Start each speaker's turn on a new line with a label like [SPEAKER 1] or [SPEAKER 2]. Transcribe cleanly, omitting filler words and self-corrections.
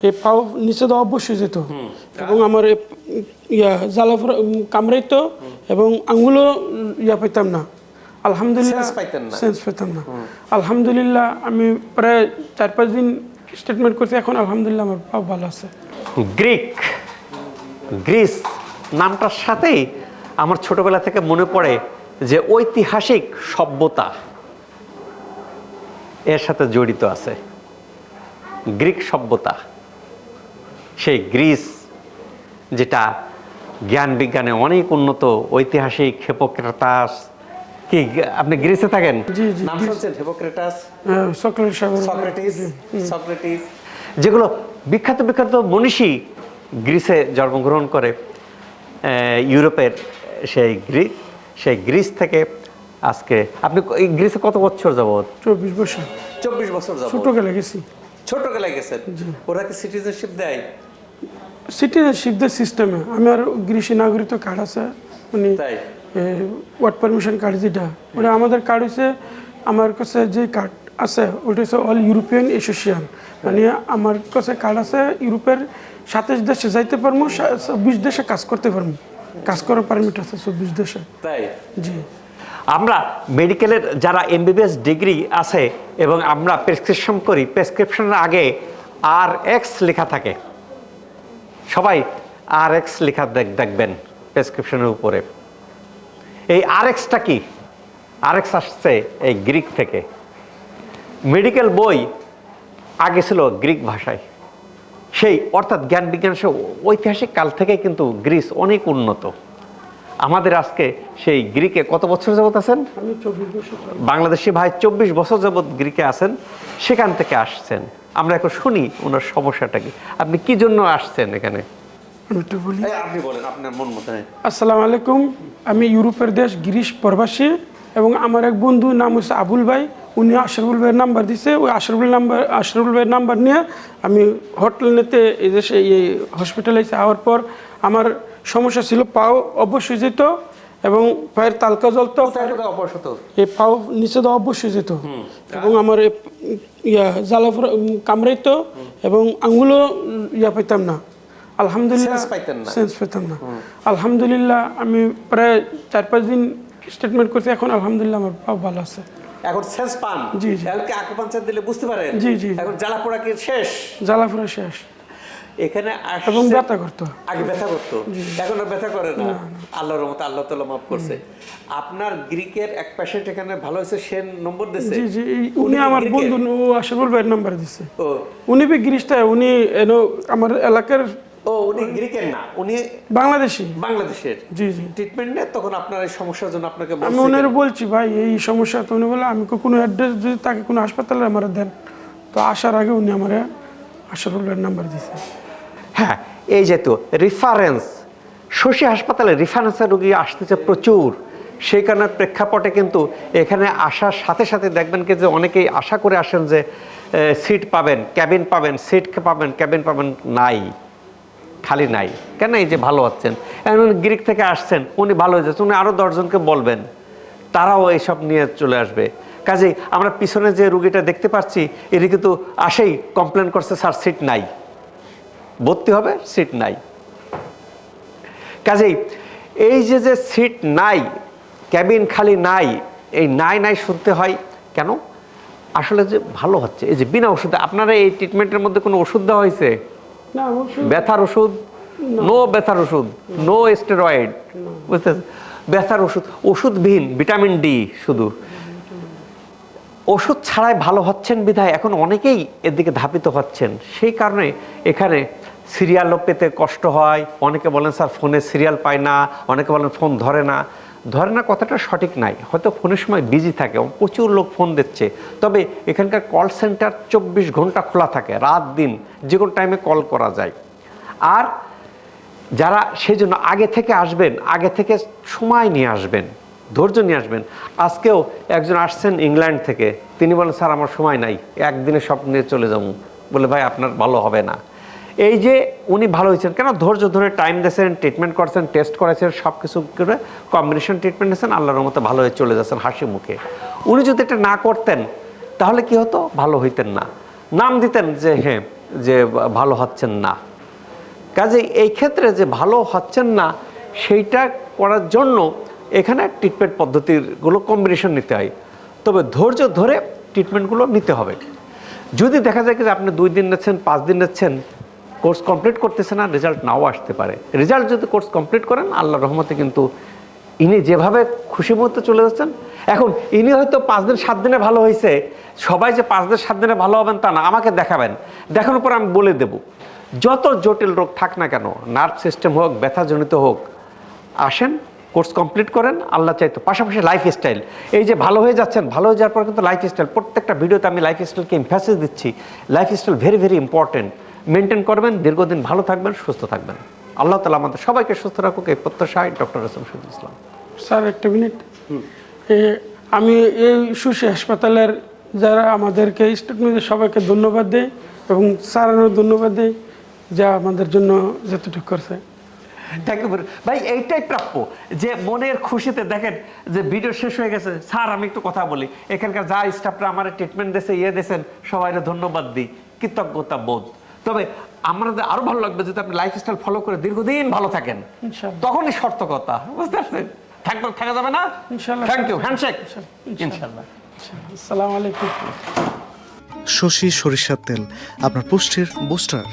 [SPEAKER 1] এই পাও নিচে তো অবশ্যই যেত এবং আমার জ্বালা কামড়াইতো এবং আঙুলও পেতাম না। আলহামদুলিল্লাহ সেন্স পেতাম না। আলহামদুলিল্লাহ আমি প্রায় 4-5 দিন ট্রিটমেন্ট করছি, এখন আলহামদুলিল্লাহ আমার পাও ভালো আছে।
[SPEAKER 2] গ্রিস নামটার সাথেই আমার ছোটবেলা থেকে মনে পড়ে যে ঐতিহাসিক সভ্যতা এর সাথে জড়িত আছে। গ্রিক সভ্যতা, সেই গ্রিস যেটা জ্ঞান বিজ্ঞানে অনেক উন্নত, ঐতিহাসিক হিপোক্রেটাস। কি আপনি গ্রিসে থাকেন?
[SPEAKER 1] জি জি,
[SPEAKER 2] নাম শুনছেন? হিপোক্রেটাস, সক্রেটিস, যেগুলো বিখ্যাত বিখ্যাত মনীষী গ্রিসে জন্মগ্রহণ করে। ইউরোপের সেই গ্রিস থেকে আজকে আপনি গ্রিসে কত বছর যাবত?
[SPEAKER 1] 24 বছর।
[SPEAKER 2] 24 বছর যাবত।
[SPEAKER 1] ছোটবেলায় গেছি।
[SPEAKER 2] ছোটবেলায় গেছেন? ওরা কি সিটিজেনশিপ দেয়?
[SPEAKER 1] সিটিজেনশিপদের সিস্টেমে আমি আর গ্রিসি নাগরিক কার্ড আছে, মানে ওয়ার্ক পারমিশন কার্ড যেটা, ওটা আমাদের কার্ড হচ্ছে, আমার কাছে যে কার্ড আছে ওটা হচ্ছে অল ইউরোপিয়ান অ্যাসোসিয়েশন, মানে আমার কাছে কার্ড আছে ইউরোপের 27 দেশে যাইতে পারবো, 20 দেশে কাজ করতে পারবো, কাজ করার পারমিট আছে 24 দেশে।
[SPEAKER 2] তাই?
[SPEAKER 1] জি।
[SPEAKER 2] আমরা মেডিকেলের যারা এমবিবিএস ডিগ্রি আছে এবং আমরা প্রেসক্রিপশন করি, প্রেসক্রিপশনের আগে RX লেখা থাকে। সবাই RX লেখা দেখবেন প্রেসক্রিপশনের উপরে। এই RXটা কি? RX আসছে এই গ্রিক থেকে। মেডিকেল বই আগে ছিল গ্রিক ভাষায়, সেই অর্থাৎ জ্ঞান বিজ্ঞান ঐতিহাসিক কাল থেকে কিন্তু গ্রিস অনেক উন্নত। আমাদের আজকে সেই গ্রিকে কত বছর যাবত আছেন?
[SPEAKER 1] আমি 24 বছর।
[SPEAKER 2] বাংলাদেশি ভাই 24 বছর যাবত গ্রিকে আছেন, সেখান থেকে আসছেন। আমরা এখন শুনি ওনার সমস্যাটা কি, আপনি কি জন্য আসছেন এখানে?
[SPEAKER 1] আমি একটু বলি।
[SPEAKER 2] আপনি বলেন আপনার মন মতো।
[SPEAKER 1] আসসালামু আলাইকুম, আমি ইউরোপের দেশ গ্রিস প্রবাসী এবং আমার এক বন্ধু নাম হচ্ছে আবুল ভাই, উনি আশরাফুল ভাইয়ের নাম্বার দিছে। ওই আশরাফুল ভাইয়ের নাম্বার নিয়ে আমি হোটেলেতে এই দেশে এই হসপিটালে যাওয়ার পর আমার সমস্যা ছিল পাও অবশ্যই যেত এবং পায়ের তালকা জ্বলতো, এই পাও নিচে তো অবশ্যই যেত এবং আমার জ্বালা কামড়াইতো এবং আঙুলও পেতাম না। আলহামদুলিল্লাহ সেন্স পেতাম না। আলহামদুলিল্লাহ আমি প্রায় 4-5 দিন ট্রিটমেন্ট করছি, এখন আলহামদুলিল্লাহ আমার পাও ভালো আছে।
[SPEAKER 2] এখন সেন্স পান?
[SPEAKER 1] জি জি।
[SPEAKER 2] এলকে আকুপাঞ্চার দিলে বুঝতে পারেন?
[SPEAKER 1] জি জি।
[SPEAKER 2] এখন জ্বালাপোড়া কি শেষ?
[SPEAKER 1] জ্বালাপোড়া শেষ।
[SPEAKER 2] এখানে
[SPEAKER 1] এবং ব্যথা করতো,
[SPEAKER 2] আগে ব্যথা করতো, এখন আর ব্যথা করে না। আল্লাহর রহমতে আল্লাহ তাআলা মাফ করছে। আপনার গ্রিকের এক পেশেন্ট এখানে ভালো হয়েছে, সে নম্বর দিয়েছে?
[SPEAKER 1] জি জি, উনি আমার বন্ধু, ও আশরাফুল ভাইয়ের নাম্বার দিছে। উনি বি গ্রিসটা, উনি আমার এলাকার।
[SPEAKER 2] উনি গ্রিকের না, উনি বাংলাদেশের।
[SPEAKER 1] জি জি।
[SPEAKER 2] ট্রিটমেন্ট নেয়, তখন আপনার এই সমস্যার জন্য আপনাকে
[SPEAKER 1] আমি ওনার বলছি ভাই এই সমস্যা, তো উনি বলে আমি কোনো অ্যাড্রেস যদি তাকে কোনো হাসপাতালে আমার দেন, তো আসার আগে উনি আমার আশরাফুল ভাইয়ের নাম্বার দিছে।
[SPEAKER 2] হ্যাঁ, এই যেহেতু রেফারেন্স, শশী হাসপাতালে রেফারেন্সের রোগী আসতেছে প্রচুর, সেই কারণে প্রেক্ষাপটে কিন্তু এখানে আসার সাথে সাথে দেখবেন কি যে অনেকেই আশা করে আসেন যে সিট পাবেন, ক্যাবিন পাবেন, সিট পাবেন, ক্যাবিন পাবেন, নাই, খালি নাই। কেন? এই যে ভালো হচ্ছেন, উনি গ্রিক থেকে আসছেন, উনি ভালো হয়ে যাচ্ছেন, উনি আরও 10 জনকে বলবেন, তারাও এইসব নিয়ে চলে আসবে। কাজেই আমরা পিছনে যে রুগীটা দেখতে পাচ্ছি, এটি কিন্তু আসেই কমপ্লেন করছে, স্যার সিট নাই, ভর্তি হবে, সিট নাই। কাজেই এই যে সিট নাই, ক্যাবিন খালি নাই, এই নাই শুনতে হয় কেন? আসলে যে ভালো হচ্ছে, এই যে বিনা ওষুধে আপনারা এই ট্রিটমেন্টের মধ্যে কোনো ওষুধ দেওয়া হয়েছে?
[SPEAKER 1] না,
[SPEAKER 2] ব্যথার ওষুধ? নো ব্যথার ওষুধ, নো স্টেরয়েড, বুঝতে? ব্যথার ওষুধবিহীন ভিটামিন ডি শুধু। ওষুধ ছাড়াই ভালো হচ্ছেন বিধায় এখন অনেকেই এদিকে ধাবিত হচ্ছেন। সেই কারণে এখানে সিরিয়ালও পেতে কষ্ট হয়। অনেকে বলেন স্যার ফোনে সিরিয়াল পায় না, অনেকে বলেন ফোন ধরে না। কথাটা সঠিক নাই, হয়তো ফোনের সময় বিজি থাকে, প্রচুর লোক ফোন দিচ্ছে। তবে এখানকার কল সেন্টার 24 ঘন্টা খোলা থাকে, রাত দিন যে কোনো টাইমে কল করা যায়। আর যারা সেই জন্য আগে থেকে আসবেন, আগে থেকে সময় নিয়ে আসবেন, ধৈর্য নিয়ে আসবেন। আজকেও একজন আসছেন ইংল্যান্ড থেকে, তিনি বলেন স্যার আমার সময় নাই, একদিনে সব নিয়ে চলে যাবো। বলে ভাই আপনার ভালো হবে না। এই যে উনি ভালো হয়েছেন কেন? ধৈর্য ধরে টাইম দিয়েছেন, ট্রিটমেন্ট করছেন, টেস্ট করেছেন, সব কিছু করে কম্বিনেশন ট্রিটমেন্ট নিয়েছেন, আল্লাহর মতো ভালো হয়ে চলে যাচ্ছেন হাসি মুখে। উনি যদি এটা না করতেন তাহলে কি হতো? ভালো হইতেন না। নাম দিতেন যে হ্যাঁ যে ভালো হচ্ছেন না। কাজে এই ক্ষেত্রে যে ভালো হচ্ছেন না সেইটা করার জন্য এখানে ট্রিটমেন্ট পদ্ধতিগুলো কম্বিনেশন নিতে হয়, তবে ধৈর্য ধরে ট্রিটমেন্টগুলো নিতে হবে। যদি দেখা যায় যে আপনি 2 দিন নিচ্ছেন, 5 দিন নিচ্ছেন, কোর্স কমপ্লিট করতেছে না, রেজাল্ট নাও আসতে পারে। রেজাল্ট যদি কোর্স কমপ্লিট করেন আল্লাহর রহমতে কিন্তু ইনি যেভাবে খুশি মতো চলে যাচ্ছেন। এখন ইনি হয়তো 5 দিন 7 দিনে ভালো হয়েছে, সবাই যে 5 দিন 7 দিনে ভালো হবেন তা না, আমাকে দেখাবেন, দেখানোর পর আমি বলে দেব। যত জটিল রোগ থাক না কেন, নার্ভ সিস্টেম হোক, ব্যথাজনিত হোক, আসেন কোর্স কমপ্লিট করেন, আল্লাহ চাইতো। পাশাপাশি লাইফস্টাইল, এই যে ভালো হয়ে যাচ্ছেন, ভালো হয়ে যাওয়ার পর কিন্তু লাইফস্টাইল, প্রত্যেকটা ভিডিওতে আমি লাইফস্টাইলকে এমফাসিস দিচ্ছি। Lifestyle very very important. Maintain করবেন, দীর্ঘদিন ভালো থাকবেন, সুস্থ থাকবেন। আল্লাহ তাআলা আমাদের সবাইকে সুস্থ রাখুক, এই প্রত্যাশায় ডক্টর রাসেল শহীদুল ইসলাম।
[SPEAKER 1] স্যার একটা মিনিট, আমি এই সুশী হাসপাতালের যারা আমাদেরকে স্টুডেন্টদের সবাইকে ধন্যবাদ দেই এবং স্যারেরও ধন্যবাদ দেই যা আমাদের জন্য যতটুকু করছে।
[SPEAKER 2] থ্যাংক ইউ ভাই। এইটাই প্রাপ্য যে মনের খুশিতে দেখেন যে ভিডিও শেষ হয়ে গেছে, স্যার আমি একটু কথা বলি, এখানকার যা স্টাফরা আমার ট্রিটমেন্ট দিয়েছে, দিয়েছেন, সবাইকে ধন্যবাদ দিই, কৃতজ্ঞতা বোধ। তবে আমাদের আরো ভালো লাগবে যদি আপনি লাইফস্টাইল ফলো করে দীর্ঘদিন ভালো থাকেন,
[SPEAKER 1] ইনশাআল্লাহ।
[SPEAKER 2] তখনই সর্থকতা, বুঝতে পারছেন? থাকা যাবে না?
[SPEAKER 1] ইনশাআল্লাহ।
[SPEAKER 2] Thank you, handshake. ইনশাআল্লাহ।
[SPEAKER 1] আসসালামু আলাইকুম।
[SPEAKER 3] শশী সরিষার তেল, আপনার পুষ্টির বুস্টার।